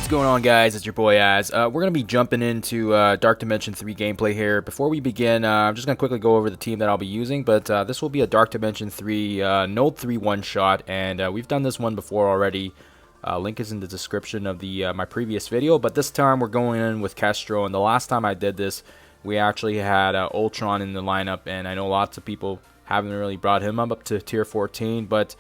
What's going on, guys? It's your boy Az. We're going to be jumping into Dark Dimension 3 gameplay here. Before we begin, I'm just going to quickly go over the team that I'll be using, but this will be a Dark Dimension 3 Node 3 one-shot, and we've done this one before already. Link is in the description of the my previous video, but this time we're going in with Kestrel, and the last time I did this, we actually had Ultron in the lineup, and I know lots of people haven't really brought him up to tier 14, but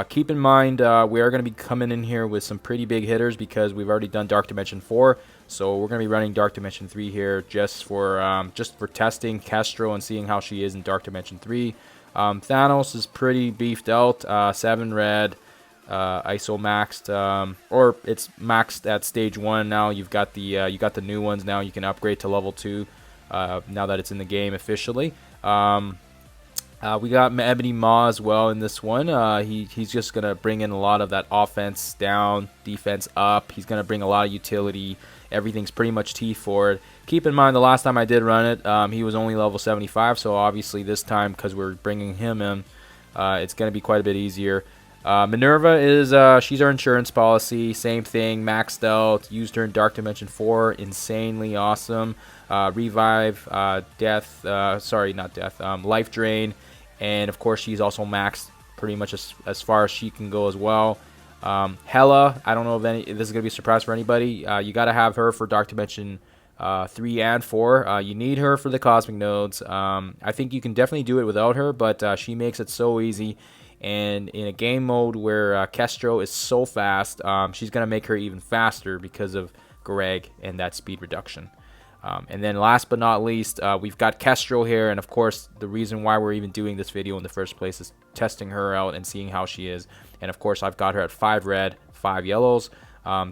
keep in mind, we are going to be coming in here with some pretty big hitters because we've already done Dark Dimension 4. So we're going to be running Dark Dimension 3 here just for testing Kestrel and seeing how she is in Dark Dimension 3. Thanos is pretty beefed out, 7 red, ISO maxed, or it's maxed at stage 1 now. You got the new ones now. You can upgrade to level 2 now that it's in the game officially. We got Ebony Ma as well in this one. He's just going to bring in a lot of that offense down, defense up. He's going to bring a lot of utility. Everything's pretty much T forward. Keep in mind, the last time I did run it, he was only level 75, so obviously this time, because we're bringing him in, it's going to be quite a bit easier. Minerva is, she's our insurance policy. Same thing, maxed out. Used her in Dark Dimension 4. Insanely awesome. Revive, death, sorry, not death, life drain. And of course, she's also maxed pretty much as far as she can go as well. Hela, I don't know if this is going to be a surprise for anybody. You got to have her for Dark Dimension 3 and 4. You need her for the Cosmic Nodes. I think you can definitely do it without her, but she makes it so easy. And in a game mode where Kestrel is so fast, she's going to make her even faster because of Greg and that speed reduction. And then last but not least, we've got Kestrel here, and of course the reason why we're even doing this video in the first place is testing her out and seeing how she is. And of course I've got her at 5 red, 5 yellows.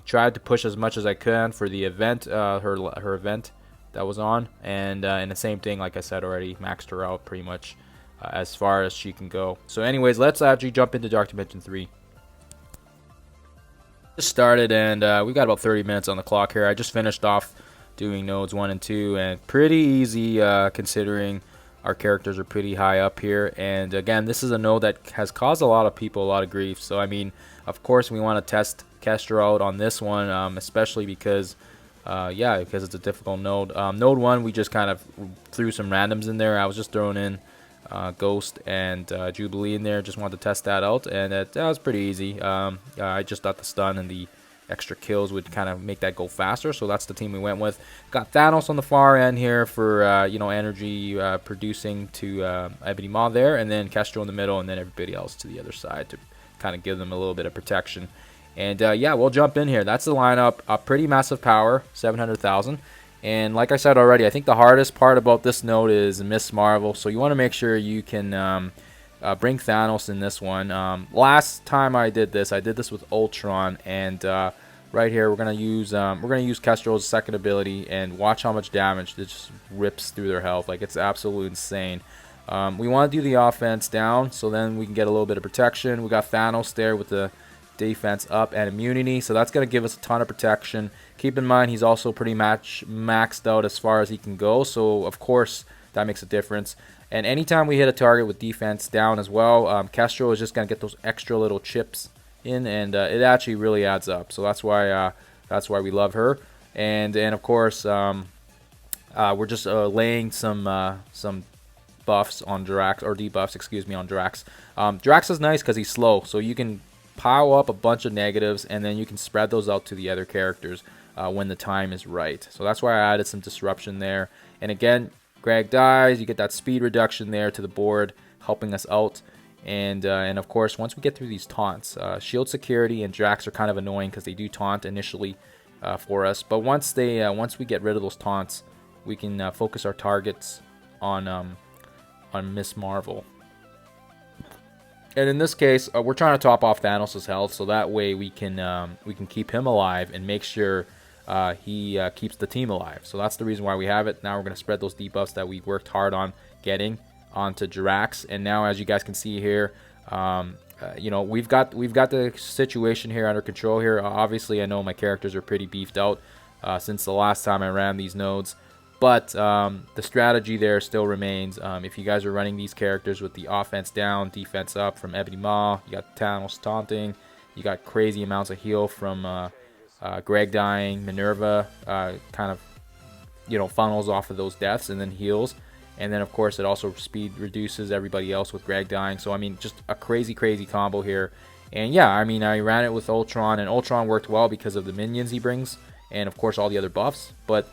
Tried to push as much as I can for the event, her event that was on, and the same thing, like I said already, maxed her out pretty much as far as she can go. So anyways, let's actually jump into Dark Dimension 3. Just started, and we got about 30 minutes on the clock here. I just finished off doing nodes 1 and 2, and pretty easy considering our characters are pretty high up here. And again, this is a node that has caused a lot of people a lot of grief. So I mean, of course we want to test Kestrel out on this one, especially because because it's a difficult node. Node 1, we just kind of threw some randoms in there. I was just throwing in Ghost and Jubilee in there. Just wanted to test that out, and that was pretty easy. I just thought the stun and the extra kills would kind of make that go faster, so that's the team we went with. Got Thanos on the far end here for energy producing to Ebony Ma there, and then Kestrel in the middle, and then everybody else to the other side to kind of give them a little bit of protection. And yeah, we'll jump in here. That's the lineup. Pretty massive power, 700,000. And like I said already, I think the hardest part about this node is Miss Marvel, so you want to make sure you can bring Thanos in this one. Last time I did this with Ultron, and right here we're gonna use Kestrel's second ability, and watch how much damage this just rips through their health. Like, it's absolutely insane. We want to do the offense down, so then we can get a little bit of protection. We got Thanos there with the defense up and immunity, so that's gonna give us a ton of protection. Keep in mind, he's also pretty maxed out as far as he can go, so of course that makes a difference. And anytime we hit a target with defense down as well, Kestrel is just going to get those extra little chips in, and it actually really adds up. So that's why we love her. And of course, we're just laying some buffs on Drax, or debuffs, excuse me, on Drax. Drax is nice because he's slow, so you can pile up a bunch of negatives, and then you can spread those out to the other characters when the time is right. So that's why I added some disruption there. And again, Greg dies, you get that speed reduction there to the board, helping us out. And of course, once we get through these taunts, shield security and Drax are kind of annoying because they do taunt initially for us. But once we get rid of those taunts, we can focus our targets on Miss Marvel. And in this case, we're trying to top off Thanos' health, so that way we can keep him alive and make sure he keeps the team alive. So that's the reason why we have it. Now we're going to spread those debuffs that we worked hard on getting onto Drax. And now, as you guys can see here, we've got the situation here under control here. Obviously, I know my characters are pretty beefed out since the last time I ran these nodes. But the strategy there still remains. If you guys are running these characters with the offense down, defense up from Ebony Ma, you got Thanos taunting, you got crazy amounts of heal from Greg dying, Minerva kind of, funnels off of those deaths and then heals. And then, of course, it also speed reduces everybody else with Greg dying. So, I mean, just a crazy, crazy combo here. And, yeah, I mean, I ran it with Ultron, and Ultron worked well because of the minions he brings and, of course, all the other buffs. But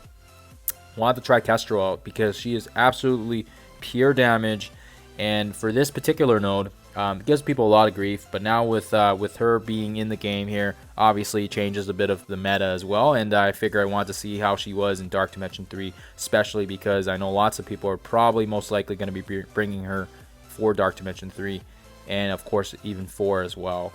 wanted to try Kestrel out because she is absolutely pure damage. And for this particular node, it gives people a lot of grief. But now with her being in the game here, obviously it changes a bit of the meta as well. And I figure I wanted to see how she was in Dark Dimension 3, especially because I know lots of people are probably most likely going to be bringing her for Dark Dimension 3. And of course even 4 as well.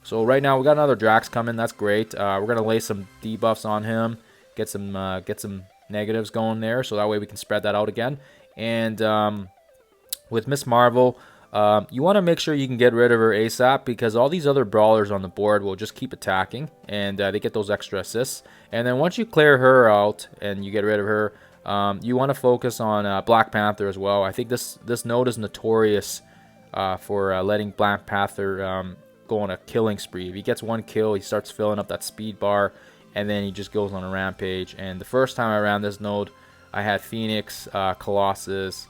So right now we got another Drax coming. That's great. We're going to lay some debuffs on him. Get some negatives going there. So that way we can spread that out again. And with Miss Marvel, you want to make sure you can get rid of her ASAP because all these other brawlers on the board will just keep attacking and they get those extra assists. And then once you clear her out and you get rid of her, you want to focus on Black Panther as well. I think this node is notorious for letting Black Panther go on a killing spree. If he gets one kill, he starts filling up that speed bar and then he just goes on a rampage. And the first time I ran this node, I had Phoenix, Colossus,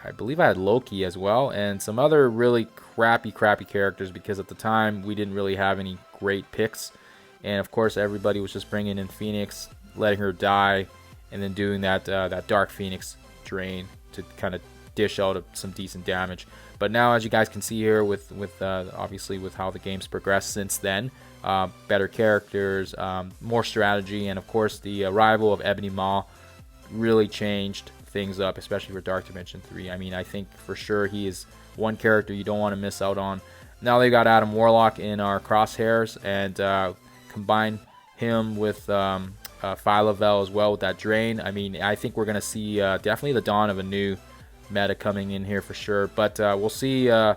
I believe I had Loki as well, and some other really crappy characters because at the time we didn't really have any great picks. And of course everybody was just bringing in Phoenix, letting her die, and then doing that Dark Phoenix drain to kind of dish out some decent damage. But now, as you guys can see here, with obviously with how the game's progressed since then, better characters, more strategy, and of course the arrival of Ebony Ma really changed things up, especially for Dark Dimension 3. I mean, I think for sure he is one character you don't want to miss out on. Now they got Adam Warlock in our crosshairs, and combine him with Phyla-Vell as well with that drain. I mean, I think we're going to see definitely the dawn of a new meta coming in here for sure. But we'll see how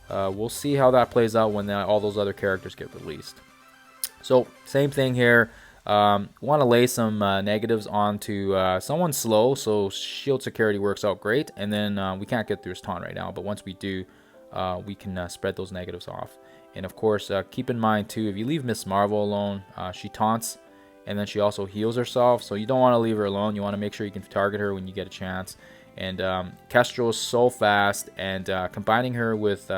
that plays out when all those other characters get released. So same thing here. Want to lay some negatives onto someone slow, so shield security works out great. And then we can't get through his taunt right now, but once we do, we can spread those negatives off. And of course, keep in mind too, if you leave Miss Marvel alone, she taunts and then she also heals herself, so you don't want to leave her alone. You want to make sure you can target her when you get a chance. And Kestrel is so fast, and combining her with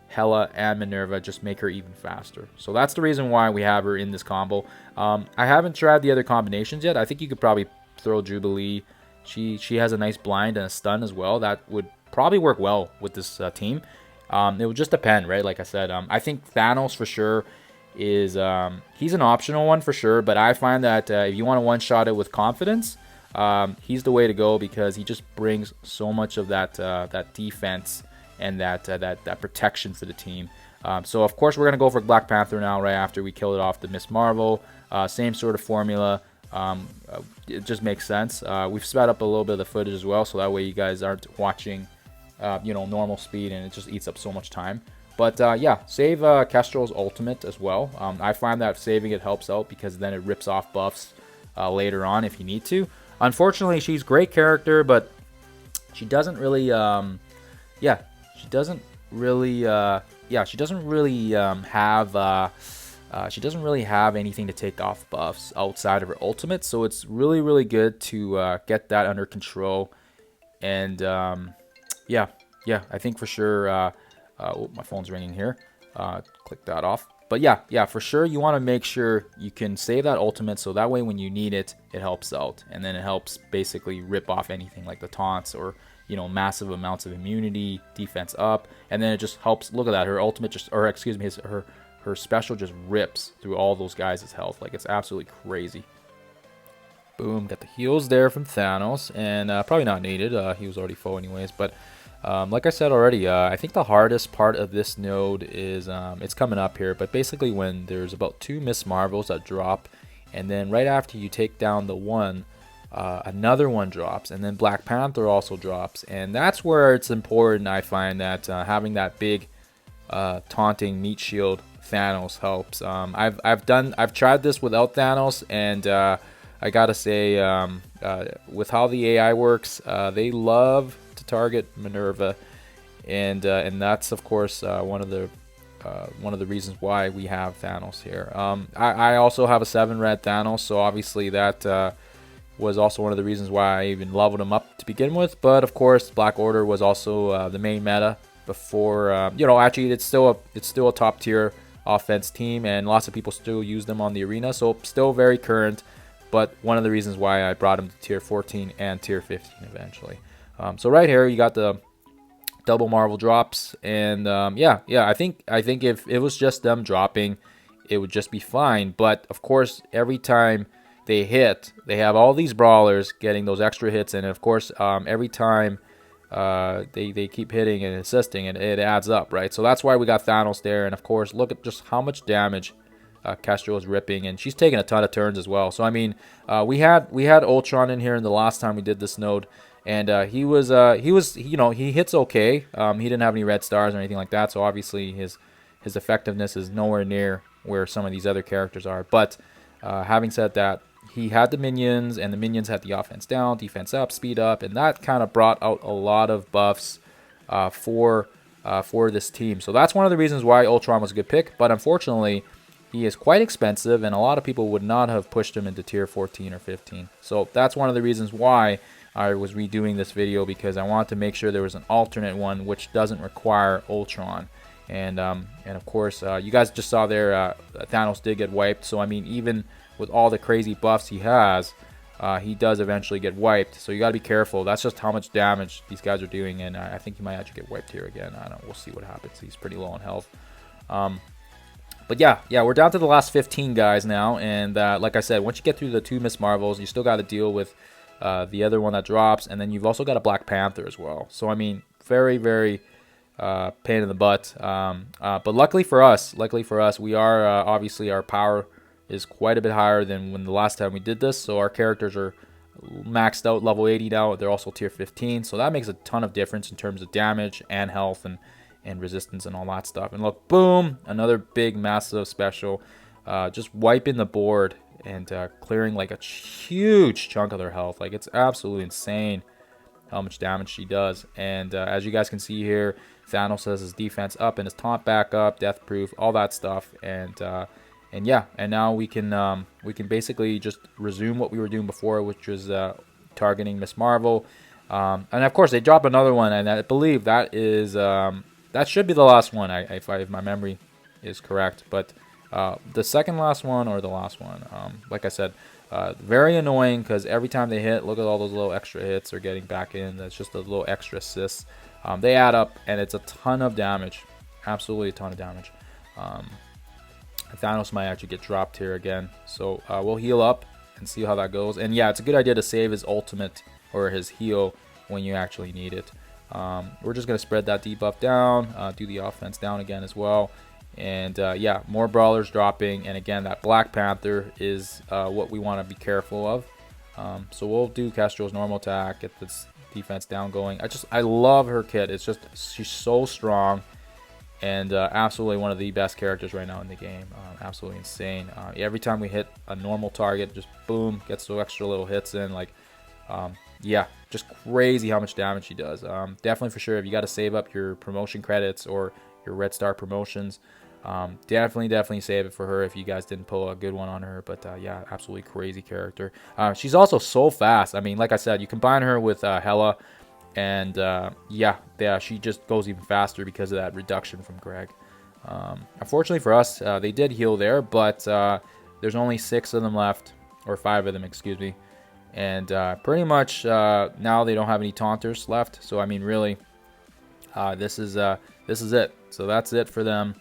Hela and Minerva just make her even faster. So that's the reason why we have her in this combo. I haven't tried the other combinations yet. I think you could probably throw Jubilee. She has a nice blind and a stun as well. That would probably work well with this team. It would just depend, right? Like I said, I think Thanos for sure is he's an optional one for sure. But I find that if you want to one-shot it with confidence, he's the way to go because he just brings so much of that defense and that protection for the team. So of course we're gonna go for Black Panther now right after we kill it off the Miss Marvel. Same sort of formula. It just makes sense. We've sped up a little bit of the footage as well, so that way you guys aren't watching normal speed and it just eats up so much time. But yeah, save Kestrel's ultimate as well. I find that saving it helps out because then it rips off buffs later on if you need to. Unfortunately, she's a great character, but she doesn't really she doesn't really have anything to take off buffs outside of her ultimate, so it's really good to get that under control. And yeah, I think for sure oh, my phone's ringing here. Click that off. But yeah, for sure you want to make sure you can save that ultimate, so that way when you need it, it helps out, and then it helps basically rip off anything like the taunts or massive amounts of immunity, defense up, and then it just helps. Look at that, her ultimate her special just rips through all those guys' health. Like, it's absolutely crazy. Boom, got the heals there from Thanos, and probably not needed. He was already full anyways. But like I said already, I think the hardest part of this node is it's coming up here. But basically, when there's about 2 Miss Marvels that drop, and then right after you take down the one, another one drops, and then Black Panther also drops, and that's where it's important. I find that having that big taunting meat shield Thanos helps. I've tried this without Thanos, and I gotta say, with how the AI works, they love to target Minerva, and that's of course one of the one of the reasons why we have Thanos here. I also have a 7 red Thanos, so obviously that was also one of the reasons why I even leveled him up to begin with. But of course, Black Order was also the main meta before. You know, actually, it's still a top tier offense team, and lots of people still use them on the arena, so still very current. But one of the reasons why I brought him to tier 14 and tier 15 eventually. So right here, you got the double Marvel drops, and yeah, I think if it was just them dropping, it would just be fine. But of course, every time they hit, they have all these brawlers getting those extra hits, and of course, every time they keep hitting and assisting, and it adds up, right? So that's why we got Thanos there, and of course, look at just how much damage Kestrel is ripping, and she's taking a ton of turns as well. So I mean, we had Ultron in here in the last time we did this node. And he was you know, he hits okay. He didn't have any red stars or anything like that, so obviously his effectiveness is nowhere near where some of these other characters are. But having said that, he had the minions, and the minions had the offense down, defense up, speed up, and that kind of brought out a lot of buffs for this team. So that's one of the reasons why Ultron was a good pick. But unfortunately, he is quite expensive, and a lot of people would not have pushed him into tier 14 or 15. So that's one of the reasons why I was redoing this video, because I wanted to make sure there was an alternate one which doesn't require Ultron. And of course, you guys just saw there, Thanos did get wiped. So I mean, even with all the crazy buffs he has, he does eventually get wiped. So you got to be careful. That's just how much damage these guys are doing, and I think he might actually get wiped here again. I don't know. We'll see what happens. He's pretty low on health. But yeah, we're down to the last 15 guys now, and like I said, once you get through the 2 Miss Marvels, you still got to deal with the other one that drops, and then you've also got a Black Panther as well. So I mean, very pain in the butt. But luckily for us, we are obviously our power is quite a bit higher than when the last time we did this. So our characters are maxed out level 80 now. They're also tier 15, so that makes a ton of difference in terms of damage and health and resistance and all that stuff. And look, boom, another big massive special, just wiping the board and clearing like a huge chunk of their health. Like, it's absolutely insane how much damage she does. And as you guys can see here, Thanos has his defense up and his taunt back up, death proof, all that stuff. And yeah, and now we can basically just resume what we were doing before, which was targeting Miss Marvel. And of course, they drop another one, and I believe that is that should be the last one, if my memory is correct. But the second last one or the last one, like I said, very annoying, because every time they hit, look at all those little extra hits they're getting back in. That's just a little extra assists. They add up, and it's a ton of damage, absolutely a ton of damage. Thanos might actually get dropped here again, so we'll heal up and see how that goes. And yeah, it's a good idea to save his ultimate or his heal when you actually need it. We're just gonna spread that debuff down, do the offense down again as well. And yeah, more brawlers dropping, and again, that Black Panther is what we want to be careful of. So we'll do Kestrel's normal attack, get this defense down going. I love her kit. It's just, she's so strong, and absolutely one of the best characters right now in the game. Absolutely insane. Every time we hit a normal target, just boom, gets those extra little hits in. Like, yeah, just crazy how much damage she does. Definitely for sure, if you got to save up your promotion credits or your red star promotions, definitely save it for her if you guys didn't pull a good one on her. But yeah, absolutely crazy character. She's also so fast. I mean, like I said, you combine her with Hela, and yeah, she just goes even faster because of that reduction from Greg. Unfortunately for us, they did heal there, but there's only 6 of them left, or 5 of them, excuse me. And pretty much now they don't have any taunters left. So I mean, really, this is it. So that's it for them.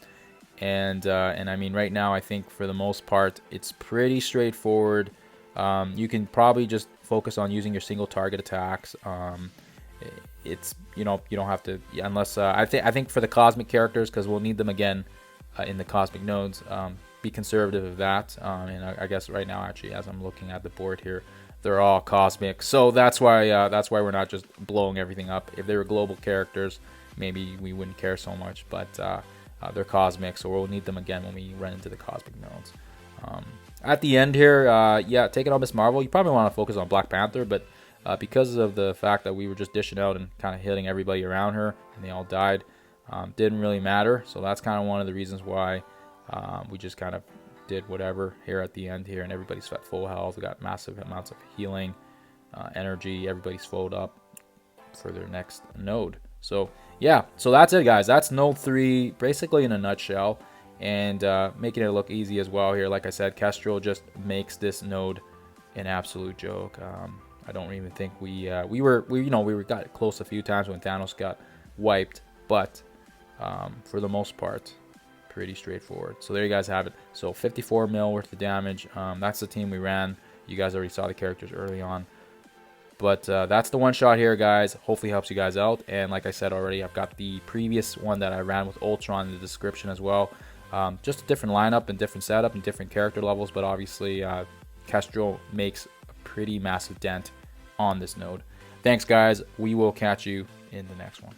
And I mean, right now, I think for the most part, it's pretty straightforward. You can probably just focus on using your single target attacks. It's, you know, you don't have to, unless I think for the cosmic characters, because we'll need them again in the cosmic nodes. Be conservative of that. And I guess right now, actually, as I'm looking at the board here, they're all cosmic. So that's why we're not just blowing everything up. If they were global characters, maybe we wouldn't care so much, but they're cosmic, so we'll need them again when we run into the cosmic nodes. At the end here, yeah, taking on Miss Marvel, you probably want to focus on Black Panther, but because of the fact that we were just dishing out and kind of hitting everybody around her, and they all died, Didn't really matter. So that's kind of one of the reasons why we just kind of did whatever here at the end here, and everybody's at full health. We got massive amounts of healing, energy. Everybody's flowed up for their next node. So yeah, so that's it, guys. That's node 3 basically in a nutshell, and making it look easy as well here. Like I said, Kestrel just makes this node an absolute joke. I don't even think we got close a few times when Thanos got wiped, but for the most part, pretty straightforward. So there you guys have it. So 54 mil worth of damage. That's the team we ran. You guys already saw the characters early on. But that's the one shot here, guys. Hopefully helps you guys out. And like I said already, I've got the previous one that I ran with Ultron in the description as well. Just a different lineup and different setup and different character levels. But obviously, Kestrel makes a pretty massive dent on this node. Thanks, guys. We will catch you in the next one.